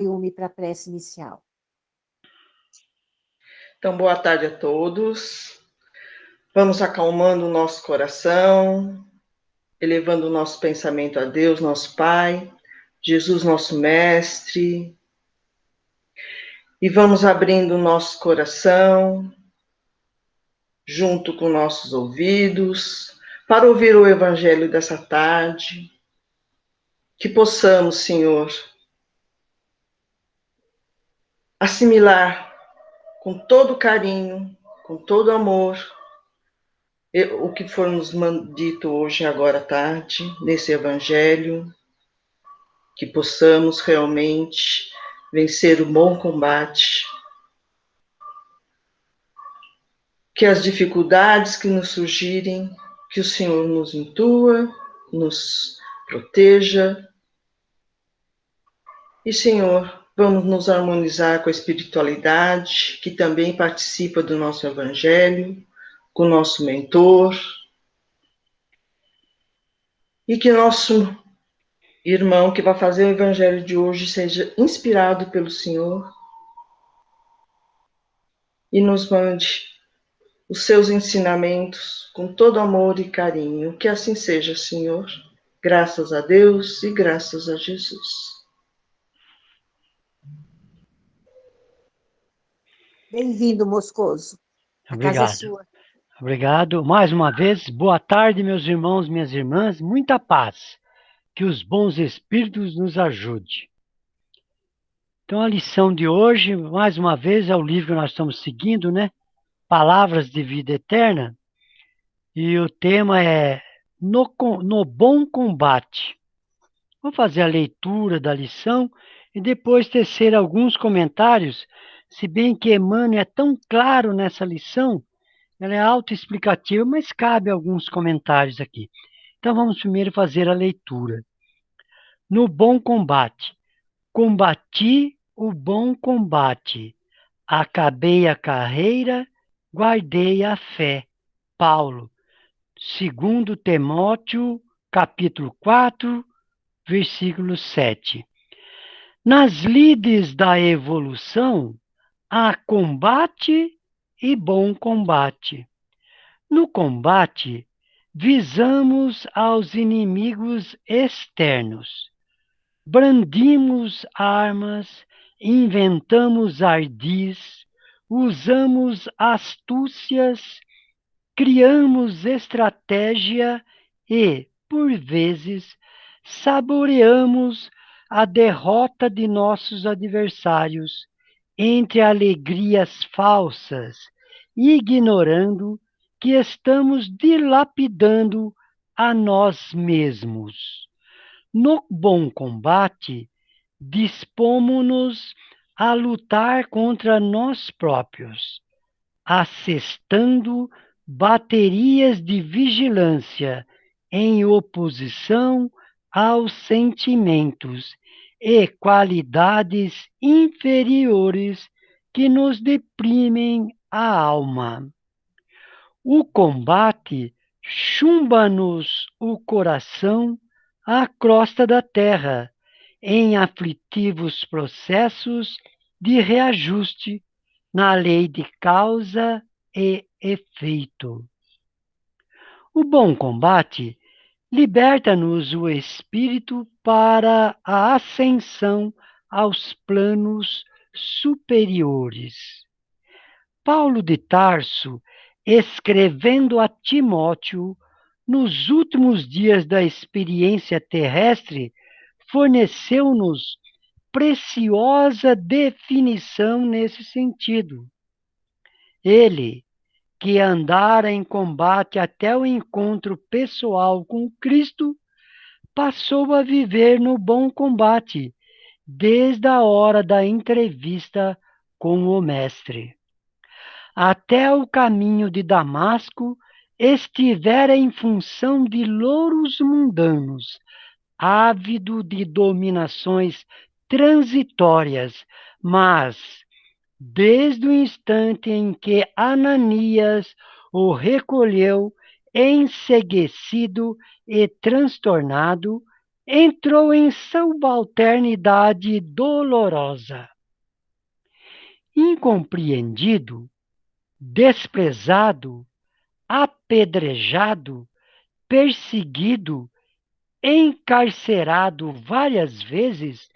Yumi para a prece inicial. Então, boa tarde a todos. Vamos acalmando o nosso coração, elevando o nosso pensamento a Deus, nosso Pai, Jesus, nosso Mestre. E vamos abrindo o nosso coração, junto com nossos ouvidos, para ouvir o Evangelho dessa tarde. Que possamos, Senhor, assimilar com todo carinho, com todo amor, o que for nos dito hoje, agora à tarde, nesse Evangelho, que possamos realmente vencer o bom combate, que as dificuldades que nos surgirem, que o Senhor nos intua, nos proteja. E, Senhor, vamos nos harmonizar com a espiritualidade, que também participa do nosso Evangelho, com o nosso mentor, e que nosso irmão que vai fazer o Evangelho de hoje seja inspirado pelo Senhor e nos mande os seus ensinamentos com todo amor e carinho. Que assim seja, Senhor. Graças a Deus e graças a Jesus. Bem-vindo, Moscoso. A casa é sua. Obrigado. Mais uma vez, boa tarde, meus irmãos, minhas irmãs. Muita paz. Que os bons espíritos nos ajudem. Então, a lição de hoje, mais uma vez, é o livro que nós estamos seguindo, né? Palavras de Vida Eterna. E o tema é No Bom Combate. Vou fazer a leitura da lição e depois tecer alguns comentários, se bem que Emmanuel é tão claro nessa lição. Ela é autoexplicativa, mas cabe alguns comentários aqui. Então vamos primeiro fazer a leitura. No bom combate. Combati o bom combate. Acabei a carreira, guardei a fé. Paulo, 2 Timóteo, capítulo 4, versículo 7. Nas lides da evolução, há combate e bom combate. No combate, visamos aos inimigos externos. Brandimos armas, inventamos ardis, usamos astúcias, criamos estratégia e, por vezes, saboreamos a derrota de nossos adversários entre alegrias falsas, ignorando que estamos dilapidando a nós mesmos. No bom combate, dispomos-nos a lutar contra nós próprios, assestando baterias de vigilância em oposição aos sentimentos e qualidades inferiores que nos deprimem a alma. O combate chumba-nos o coração à crosta da terra, em aflitivos processos de reajuste na lei de causa e efeito. O bom combate liberta-nos o espírito para a ascensão aos planos superiores. Paulo de Tarso, escrevendo a Timóteo, nos últimos dias da experiência terrestre, forneceu-nos preciosa definição nesse sentido. Ele, que andara em combate até o encontro pessoal com Cristo, passou a viver no bom combate, desde a hora da entrevista com o Mestre. Até o caminho de Damasco estivera em função de louros mundanos, ávido de dominações transitórias, mas, desde o instante em que Ananias o recolheu, enceguecido e transtornado, entrou em subalternidade dolorosa. Incompreendido, desprezado, apedrejado, perseguido, encarcerado várias vezes,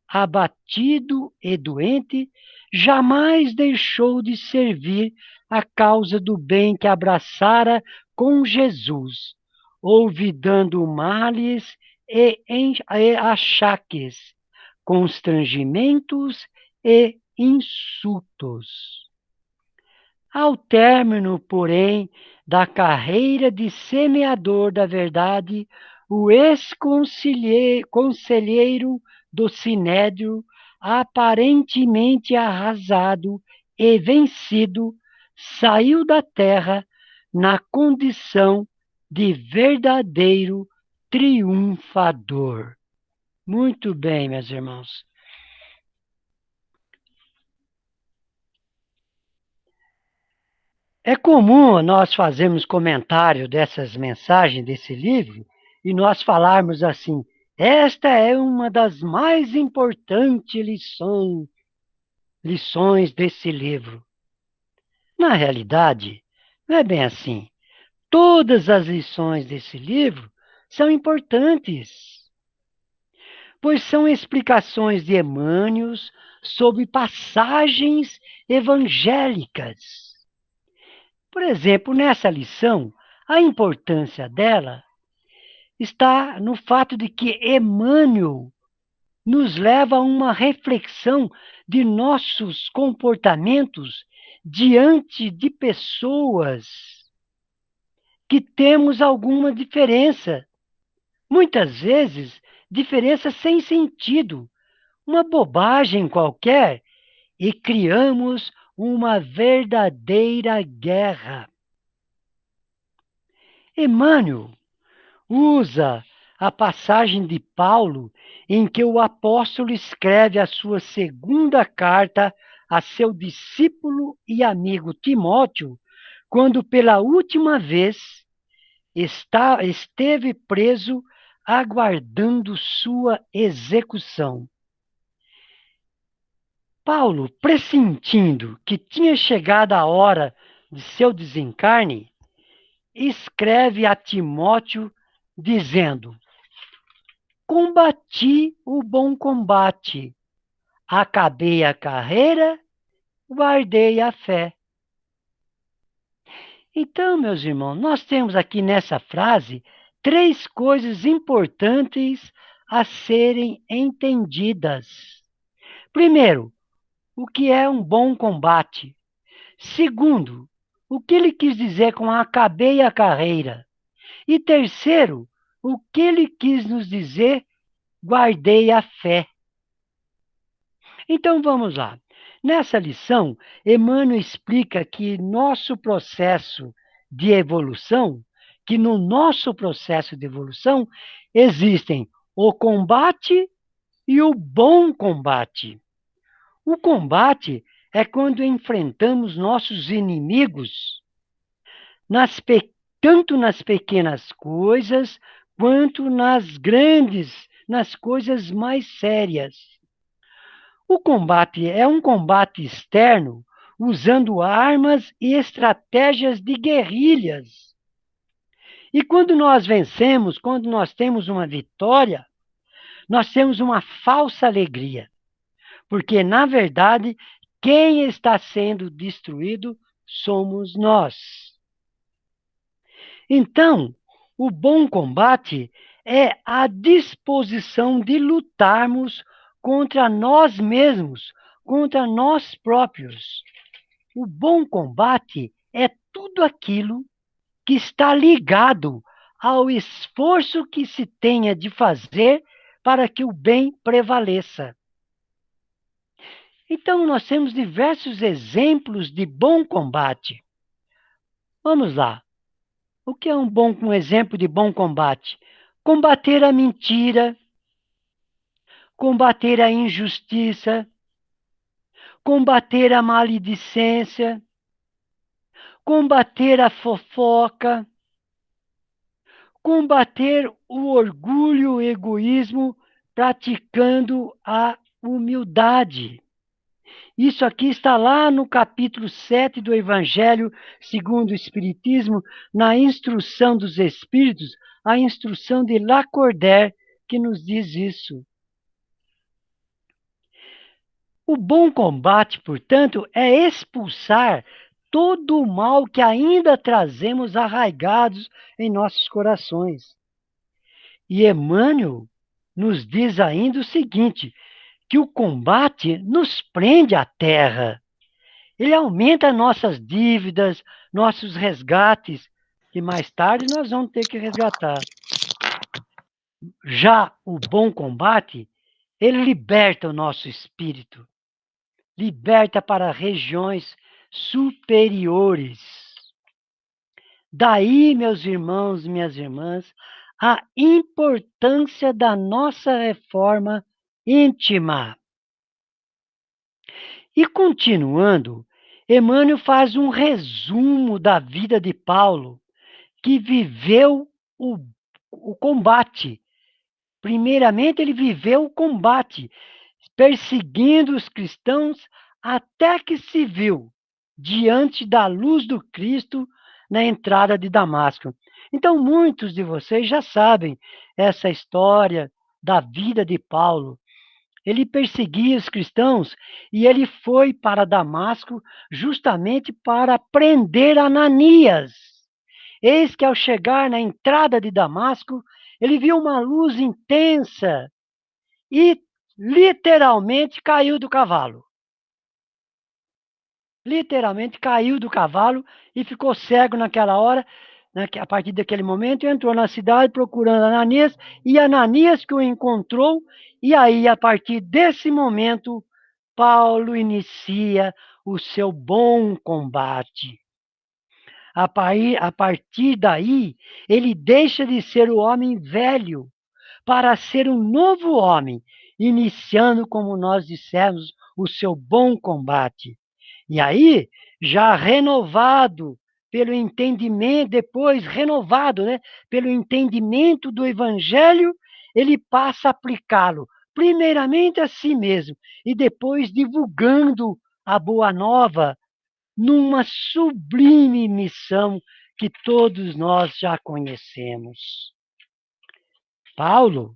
abatido e doente, jamais deixou de servir a causa do bem que abraçara com Jesus, olvidando males e achaques, constrangimentos e insultos. Ao término, porém, da carreira de semeador da verdade, o ex-conselheiro do Sinédrio, aparentemente arrasado e vencido, saiu da terra na condição de verdadeiro triunfador. Muito bem, meus irmãos. É comum nós fazermos comentário dessas mensagens desse livro e nós falarmos assim: esta é uma das mais importantes lições desse livro. Na realidade, não é bem assim. Todas as lições desse livro são importantes, pois são explicações de Emmanuel sobre passagens evangélicas. Por exemplo, nessa lição, a importância dela está no fato de que Emmanuel nos leva a uma reflexão de nossos comportamentos diante de pessoas que temos alguma diferença. Muitas vezes, diferença sem sentido, uma bobagem qualquer, e criamos uma verdadeira guerra. Emmanuel usa a passagem de Paulo em que o apóstolo escreve a sua segunda carta a seu discípulo e amigo Timóteo, quando pela última vez esteve preso aguardando sua execução. Paulo, pressentindo que tinha chegado a hora de seu desencarne, escreve a Timóteo dizendo: combati o bom combate, acabei a carreira, guardei a fé. Então, meus irmãos, nós temos aqui nessa frase 3 coisas importantes a serem entendidas. Primeiro, o que é um bom combate? Segundo, o que ele quis dizer com acabei a carreira? E terceiro, o que ele quis nos dizer, guardei a fé. Então vamos lá. Nessa lição, Emmanuel explica que no nosso processo de evolução existem o combate e o bom combate. O combate é quando enfrentamos nossos inimigos, tanto nas pequenas coisas quanto nas grandes, nas coisas mais sérias. O combate é um combate externo, usando armas e estratégias de guerrilhas. E quando nós vencemos, quando nós temos uma vitória, nós temos uma falsa alegria. Porque, na verdade, quem está sendo destruído somos nós. Então, o bom combate é a disposição de lutarmos contra nós mesmos, contra nós próprios. O bom combate é tudo aquilo que está ligado ao esforço que se tenha de fazer para que o bem prevaleça. Então, nós temos diversos exemplos de bom combate. Vamos lá. O que é um exemplo de bom combate? Combater a mentira, combater a injustiça, combater a maledicência, combater a fofoca, Combater o orgulho, o egoísmo, praticando a humildade. Isso aqui está lá no capítulo 7 do Evangelho segundo o Espiritismo, na instrução dos Espíritos, a instrução de Lacordaire, que nos diz isso. O bom combate, portanto, é expulsar todo o mal que ainda trazemos arraigados em nossos corações. E Emmanuel nos diz ainda o seguinte, que o combate nos prende à terra. Ele aumenta nossas dívidas, nossos resgates, que mais tarde nós vamos ter que resgatar. Já o bom combate, ele liberta o nosso espírito, liberta para regiões superiores. Daí, meus irmãos e minhas irmãs, a importância da nossa reforma íntima. E continuando, Emmanuel faz um resumo da vida de Paulo, que viveu o combate. Primeiramente, ele viveu o combate, perseguindo os cristãos até que se viu diante da luz do Cristo na entrada de Damasco. Então, muitos de vocês já sabem essa história da vida de Paulo. Ele perseguia os cristãos e ele foi para Damasco justamente para prender Ananias. Eis que ao chegar na entrada de Damasco, ele viu uma luz intensa e literalmente caiu do cavalo. Literalmente caiu do cavalo e ficou cego naquela hora, a partir daquele momento, entrou na cidade procurando Ananias, e Ananias que o encontrou, e aí, a partir desse momento, Paulo inicia o seu bom combate. A partir daí, ele deixa de ser o homem velho para ser um novo homem, iniciando, como nós dissemos, o seu bom combate. E aí, já renovado pelo entendimento, depois renovado, né, pelo entendimento do Evangelho, ele passa a aplicá-lo, primeiramente a si mesmo, e depois divulgando a boa nova numa sublime missão que todos nós já conhecemos. Paulo,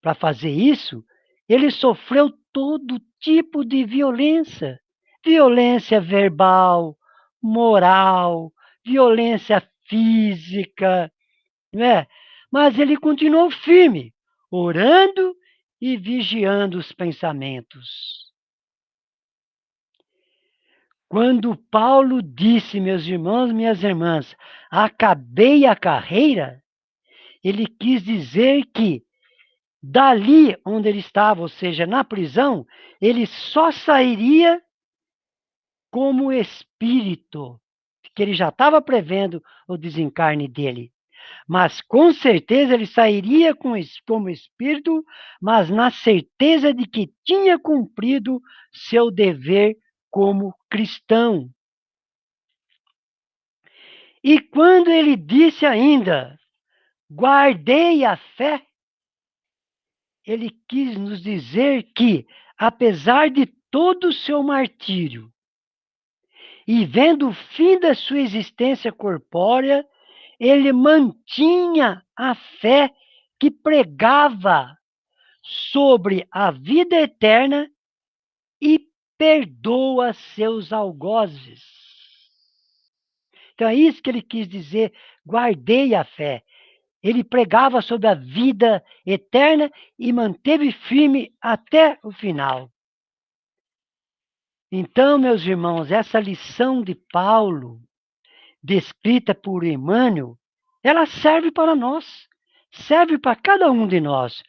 para fazer isso, ele sofreu todo tipo de violência. Violência verbal, moral, violência física, não é? Mas ele continuou firme, orando e vigiando os pensamentos. Quando Paulo disse, meus irmãos, minhas irmãs, acabei a carreira, ele quis dizer que dali onde ele estava, ou seja, na prisão, ele só sairia como espírito, que ele já estava prevendo o desencarne dele. Mas com certeza ele sairia como espírito, mas na certeza de que tinha cumprido seu dever como cristão. E quando ele disse ainda, guardei a fé, ele quis nos dizer que, apesar de todo o seu martírio, e vendo o fim da sua existência corpórea, ele mantinha a fé que pregava sobre a vida eterna e perdoa seus algozes. Então é isso que ele quis dizer, guardei a fé. Ele pregava sobre a vida eterna e manteve firme até o final. Então, meus irmãos, essa lição de Paulo, descrita por Emmanuel, ela serve para nós, serve para cada um de nós,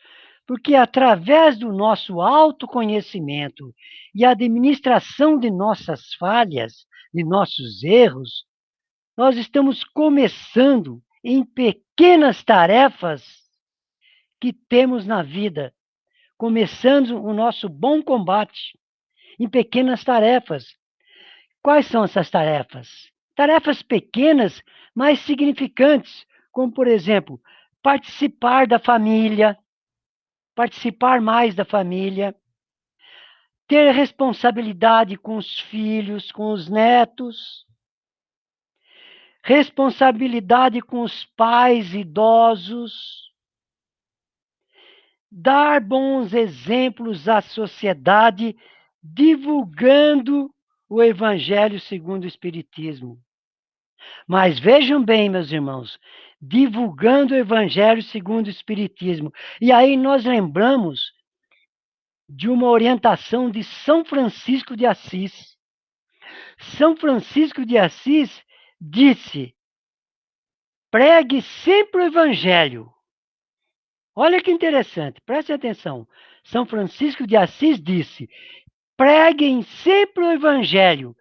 porque através do nosso autoconhecimento e administração de nossas falhas, de nossos erros, nós estamos começando em pequenas tarefas que temos na vida, começando o nosso bom combate em pequenas tarefas. Quais são essas tarefas? Tarefas pequenas, mas significantes, como, por exemplo, participar da família, participar mais da família, ter responsabilidade com os filhos, com os netos, responsabilidade com os pais idosos, dar bons exemplos à sociedade, divulgando o Evangelho segundo o Espiritismo. Mas vejam bem, meus irmãos, divulgando o Evangelho segundo o Espiritismo. E aí nós lembramos de uma orientação de São Francisco de Assis. São Francisco de Assis disse: pregue sempre o Evangelho. Olha que interessante, preste atenção. São Francisco de Assis disse: preguem sempre o Evangelho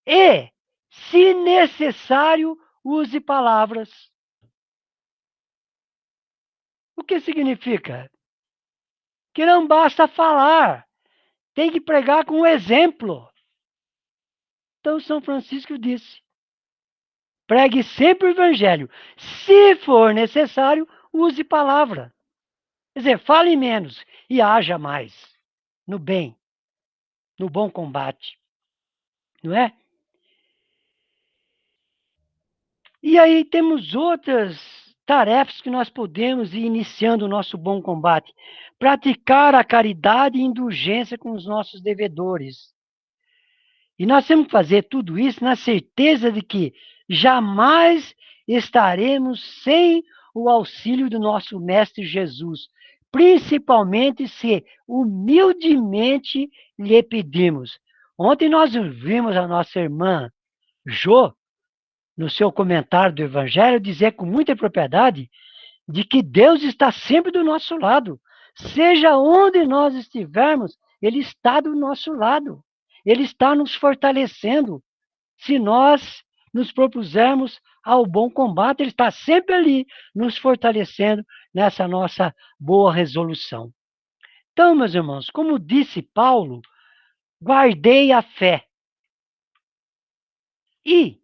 e, se necessário, use palavras. O que significa? Que não basta falar, tem que pregar com o exemplo. Então, São Francisco disse: pregue sempre o Evangelho. Se for necessário, use palavra. Quer dizer, fale menos e haja mais no bem, no bom combate. Não é? E aí temos outras tarefas que nós podemos ir iniciando o nosso bom combate. Praticar a caridade e indulgência com os nossos devedores. E nós temos que fazer tudo isso na certeza de que jamais estaremos sem o auxílio do nosso Mestre Jesus, principalmente se humildemente lhe pedimos. Ontem nós vimos a nossa irmã Jo, no seu comentário do Evangelho, dizer com muita propriedade de que Deus está sempre do nosso lado. Seja onde nós estivermos, Ele está do nosso lado. Ele está nos fortalecendo. Se nós nos propusermos ao bom combate, Ele está sempre ali, nos fortalecendo nessa nossa boa resolução. Então, meus irmãos, como disse Paulo, guardei a fé. E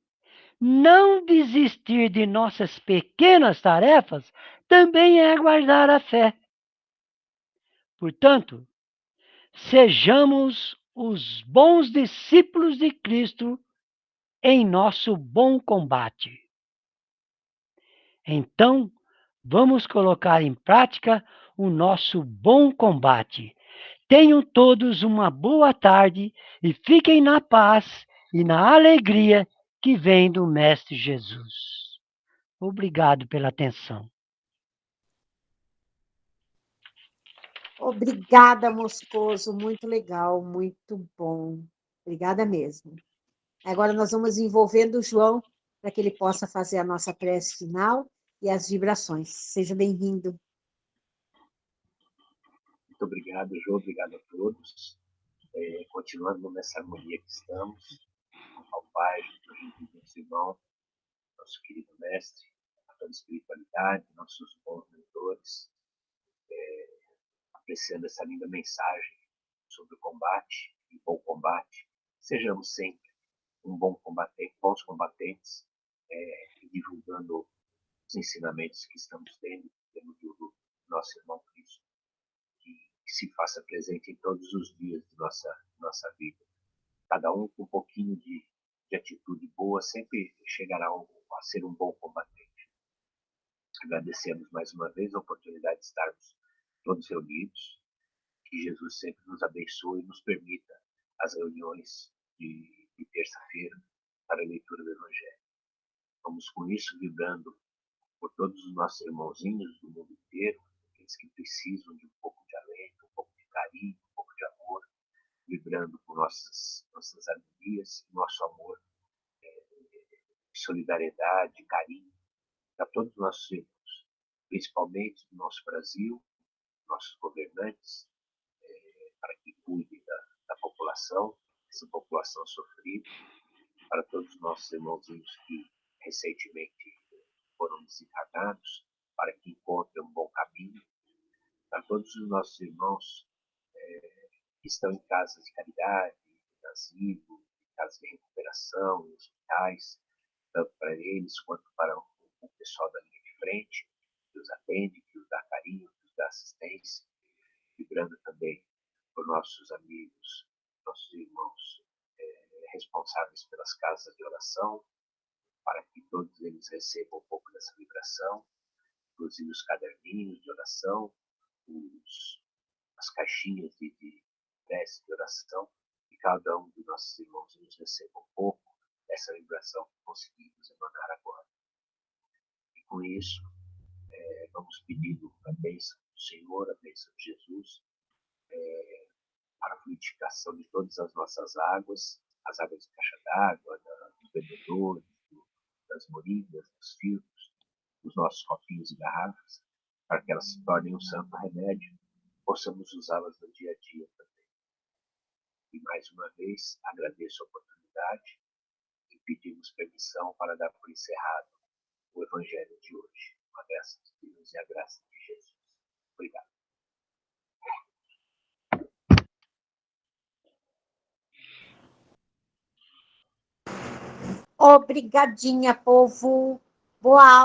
não desistir de nossas pequenas tarefas também é guardar a fé. Portanto, sejamos os bons discípulos de Cristo em nosso bom combate. Então, vamos colocar em prática o nosso bom combate. Tenham todos uma boa tarde e fiquem na paz e na alegria que vem do Mestre Jesus. Obrigado pela atenção. Obrigada, Moscoso. Muito legal, muito bom. Obrigada mesmo. Agora nós vamos envolvendo o João para que ele possa fazer a nossa prece final e as vibrações. Seja bem-vindo. Muito obrigado, Jô. Obrigado a todos. Continuando nessa harmonia que estamos, ao Pai, ao nosso irmão, nosso querido mestre, a toda a espiritualidade, nossos bons mentores, apreciando essa linda mensagem sobre o combate e bom combate. Sejamos sempre bons combatentes, divulgando os ensinamentos que estamos tendo do nosso irmão Cristo, que se faça presente em todos os dias de nossa vida. Cada um com um pouquinho de atitude boa sempre chegará a ser um bom combatente. Agradecemos mais uma vez a oportunidade de estarmos todos reunidos. Que Jesus sempre nos abençoe e nos permita as reuniões de terça-feira para a leitura do Evangelho. Vamos com isso vibrando por todos os nossos irmãozinhos do mundo inteiro, aqueles que precisam de um pouco de alento, um pouco de carinho, um pouco de amor, vibrando por nossas harmonias, nosso amor, solidariedade, carinho para todos os nossos irmãos, principalmente do nosso Brasil, nossos governantes, para que cuidem da população, essa população sofrida, para todos os nossos irmãozinhos que recentemente foram desencarnados, para que encontrem um bom caminho, para todos os nossos irmãos que estão em casas de caridade, em asilo, em casas de recuperação, em hospitais, tanto para eles quanto para o pessoal da linha de frente, que os atende, que os dá carinho, que os dá assistência, vibrando também por nossos amigos, nossos irmãos responsáveis pelas casas de oração, para que todos eles recebam um pouco dessa vibração, inclusive os caderninhos de oração, as caixinhas de prece de oração, e cada um dos nossos irmãos receba um pouco dessa vibração que conseguimos emanar agora. E com isso, vamos pedindo a bênção do Senhor, a bênção de Jesus, para a fluidificação de todas as nossas águas, as águas de caixa d'água, dos bebedouros, das moringas, dos filtros, dos nossos copinhos e garrafas, para que elas se tornem um santo remédio, possamos usá-las no dia a dia também. E mais uma vez, agradeço a oportunidade e pedimos permissão para dar por encerrado o Evangelho de hoje. Com a graça de Deus e a graça de Jesus. Obrigado. Obrigadinha, povo. Boa aula.